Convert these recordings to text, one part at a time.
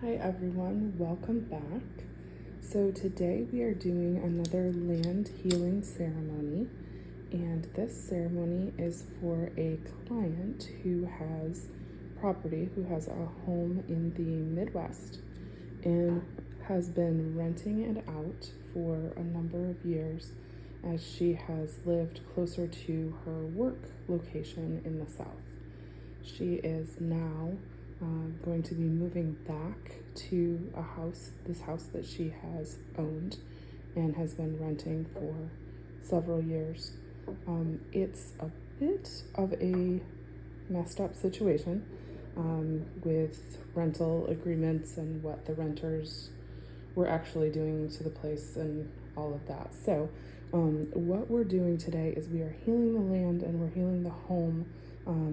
Hi everyone, welcome back. So today we are doing another land healing ceremony, and this ceremony is for a client who has property, who has a home in the Midwest and has been renting it out for a number of years as she has lived closer to her work location in the South. She is now going to be moving back to this house that she has owned and has been renting for several years. It's a bit of a messed up situation with rental agreements and what the renters were actually doing to the place and all of that. So what we're doing today is we are healing the land and we're healing the home.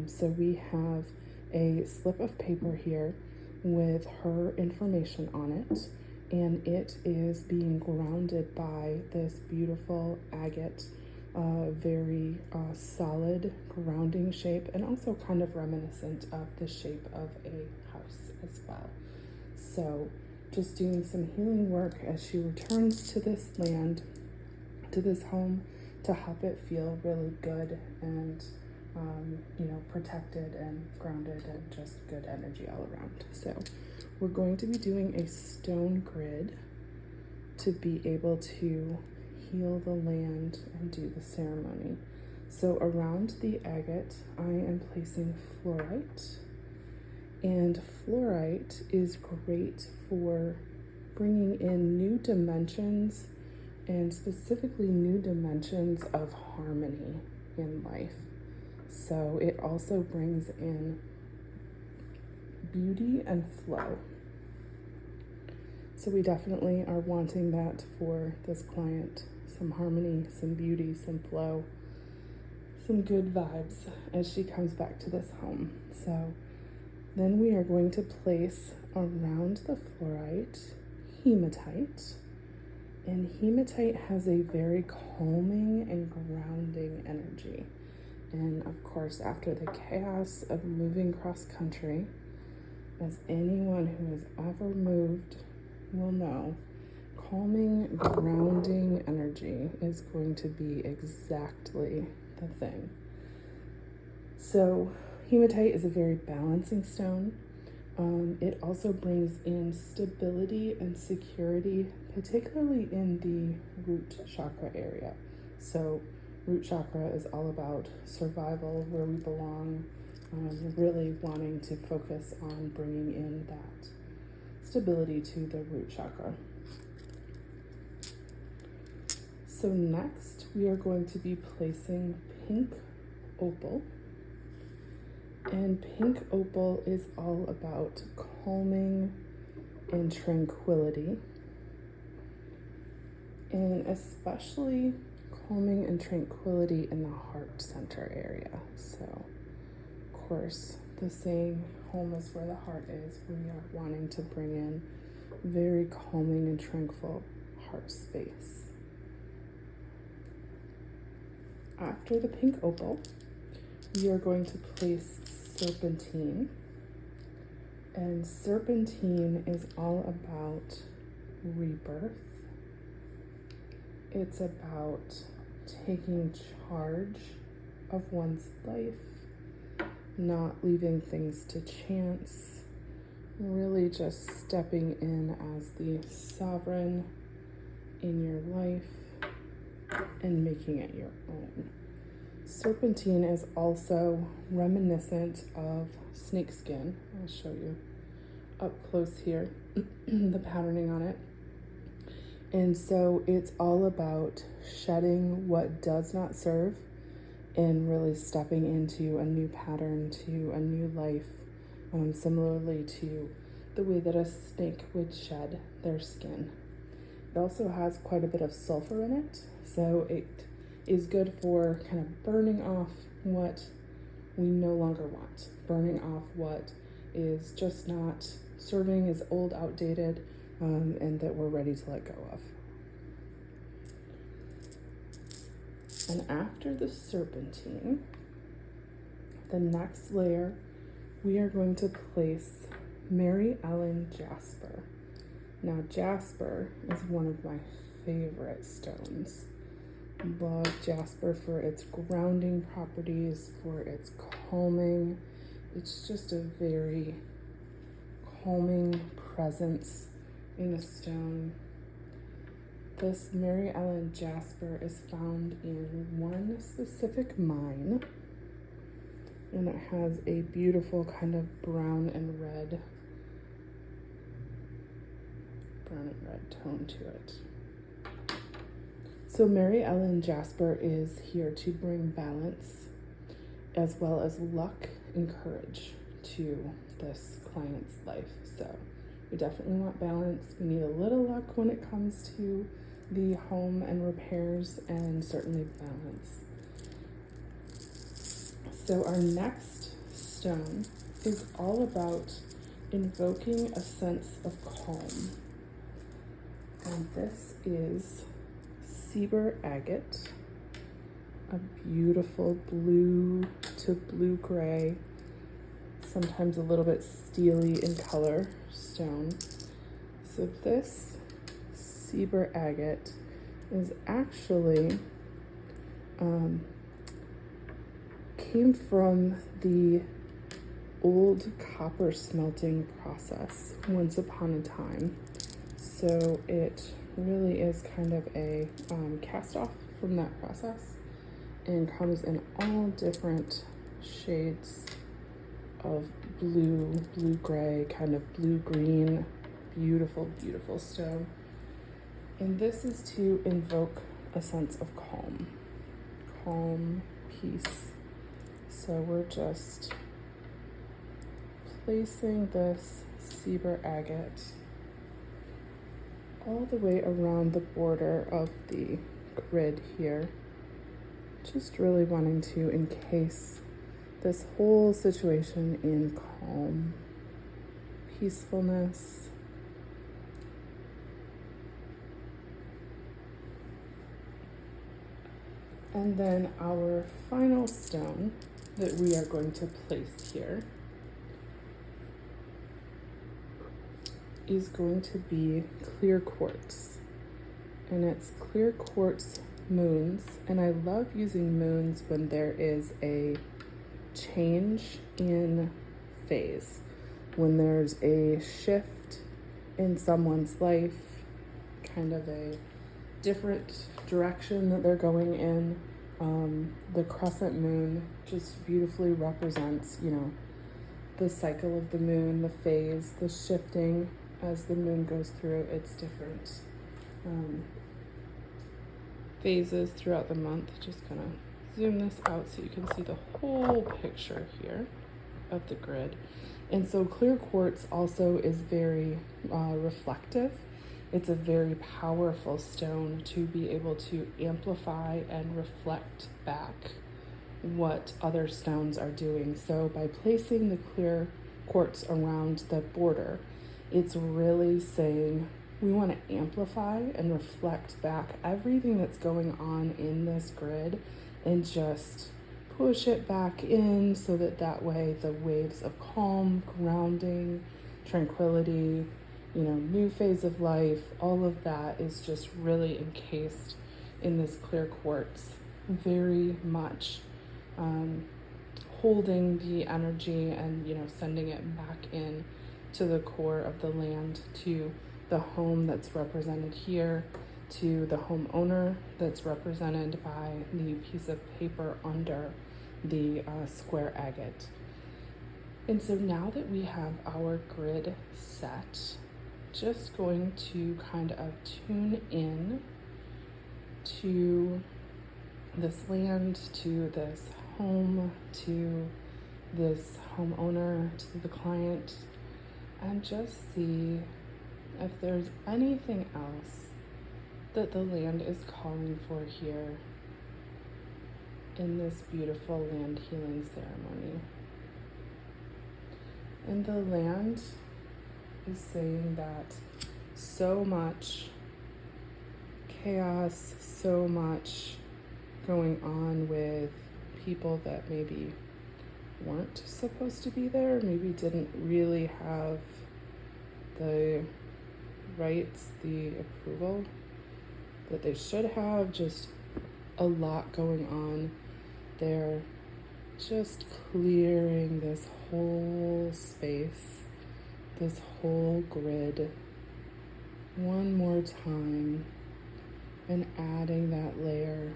So we have a slip of paper here with her information on it, and it is being grounded by this beautiful agate, very solid grounding shape, and also kind of reminiscent of the shape of a house as well. So just doing some healing work as she returns to this land, to this home, to help it feel really good and protected and grounded and just good energy all around. So we're going to be doing a stone grid to be able to heal the land and do the ceremony. So around the agate, I am placing flourite, and flourite is great for bringing in new dimensions, and specifically new dimensions of harmony in life. So it also brings in beauty and flow. So we definitely are wanting that for this client. Some harmony, some beauty, some flow, some good vibes as she comes back to this home. So then we are going to place around the flourite hematite. And hematite has a very calming and grounding energy. And of course, after the chaos of moving cross country, as anyone who has ever moved will know, calming, grounding energy is going to be exactly the thing. So hematite is a very balancing stone. It also brings in stability and security, particularly in the root chakra area. So root chakra is all about survival, where we belong, really wanting to focus on bringing in that stability to the root chakra. So next, we are going to be placing pink opal. And pink opal is all about calming and tranquility, and especially calming and tranquility in the heart center area. So, of course, the saying, home is where the heart is. We are wanting to bring in very calming and tranquil heart space. After the pink opal, we are going to place serpentine. And serpentine is all about rebirth. It's about taking charge of one's life, not leaving things to chance, really just stepping in as the sovereign in your life and making it your own. Serpentine is also reminiscent of snakeskin. I'll show you up close here, the patterning on it. And so it's all about shedding what does not serve and really stepping into a new pattern, to a new life, similarly to the way that a snake would shed their skin. It also has quite a bit of sulfur in it, so it is good for kind of burning off what we no longer want, burning off what is just not serving, is old, outdated, and that we're ready to let go of. And after the serpentine, the next layer, we are going to place Mary Ellen Jasper. Now, jasper is one of my favorite stones. Love jasper for its grounding properties, for its calming. It's just a very calming presence in a stone. This Mary Ellen Jasper is found in one specific mine, and it has a beautiful kind of brown and red tone to it. So Mary Ellen Jasper is here to bring balance as well as luck and courage to this client's life. So we definitely want balance. We need a little luck when it comes to the home and repairs, and certainly balance. So our next stone is all about invoking a sense of calm. And this is sieber agate, a beautiful blue to blue-gray, sometimes a little bit steely in color stone. So this sieber agate is actually came from the old copper smelting process once upon a time. So it really is kind of a cast off from that process, and comes in all different shades of blue, blue-gray, kind of blue-green, beautiful, beautiful stone. And this is to invoke a sense of calm, peace. So we're just placing this sieber agate all the way around the border of the grid here. Just really wanting to encase this whole situation in calm, peacefulness. And then our final stone that we are going to place here is going to be clear quartz. And it's clear quartz moons. And I love using moons when there is a change in phase, when there's a shift in someone's life, kind of a different direction that they're going in. The crescent moon just beautifully represents, the cycle of the moon, the phase, the shifting as the moon goes through its different phases throughout the month. Just gonna zoom this out so you can see the whole picture here of the grid. And so clear quartz also is very reflective. It's a very powerful stone to be able to amplify and reflect back what other stones are doing. So by placing the clear quartz around the border, it's really saying we want to amplify and reflect back everything that's going on in this grid, and just push it back in so that way the waves of calm, grounding, tranquility, new phase of life, all of that is just really encased in this clear quartz, very much holding the energy and, sending it back in to the core of the land, to the home that's represented here, to the homeowner that's represented by the piece of paper under the square agate. And so now that we have our grid set, just going to kind of tune in to this land, to this home, to this homeowner, to the client, and just see if there's anything else that the land is calling for here in this beautiful land healing ceremony. And the land is saying that so much chaos, so much going on with people that maybe weren't supposed to be there, maybe didn't really have the rights, the approval that they should have. Just a lot going on. They're just clearing this whole space, this whole grid one more time, and adding that layer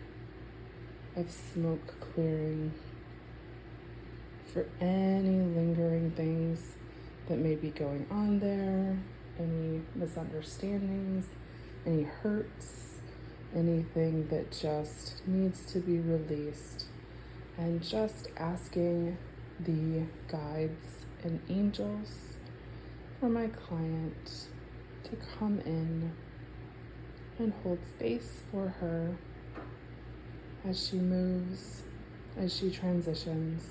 of smoke clearing for any lingering things that may be going on there, any misunderstandings, any hurts, anything that just needs to be released. And just asking the guides and angels for my client to come in and hold space for her as she moves, as she transitions,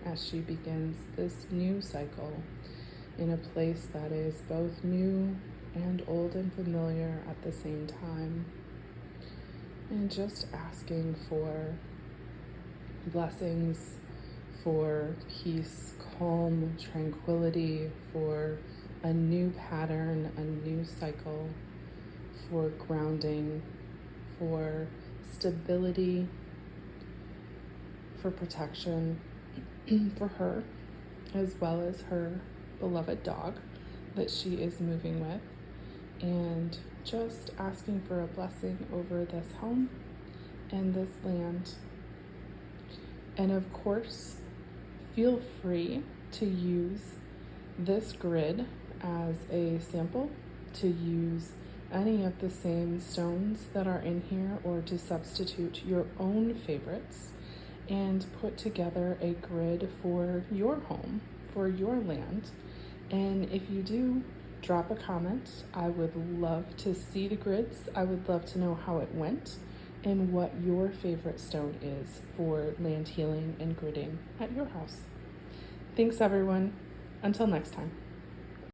as she begins this new cycle in a place that is both new and old and familiar at the same time. And just asking for blessings, for peace, calm, tranquility, for a new pattern, a new cycle, for grounding, for stability, for protection for her, as well as her beloved dog that she is moving with, and just asking for a blessing over this home and this land. And of course, feel free to use this grid as a sample, to use any of the same stones that are in here, or to substitute your own favorites and put together a grid for your home, for your land. And if you do, drop a comment. I would love to see the grids. I would love to know how it went and what your favorite stone is for land healing and gridding at your house. Thanks, everyone. Until next time.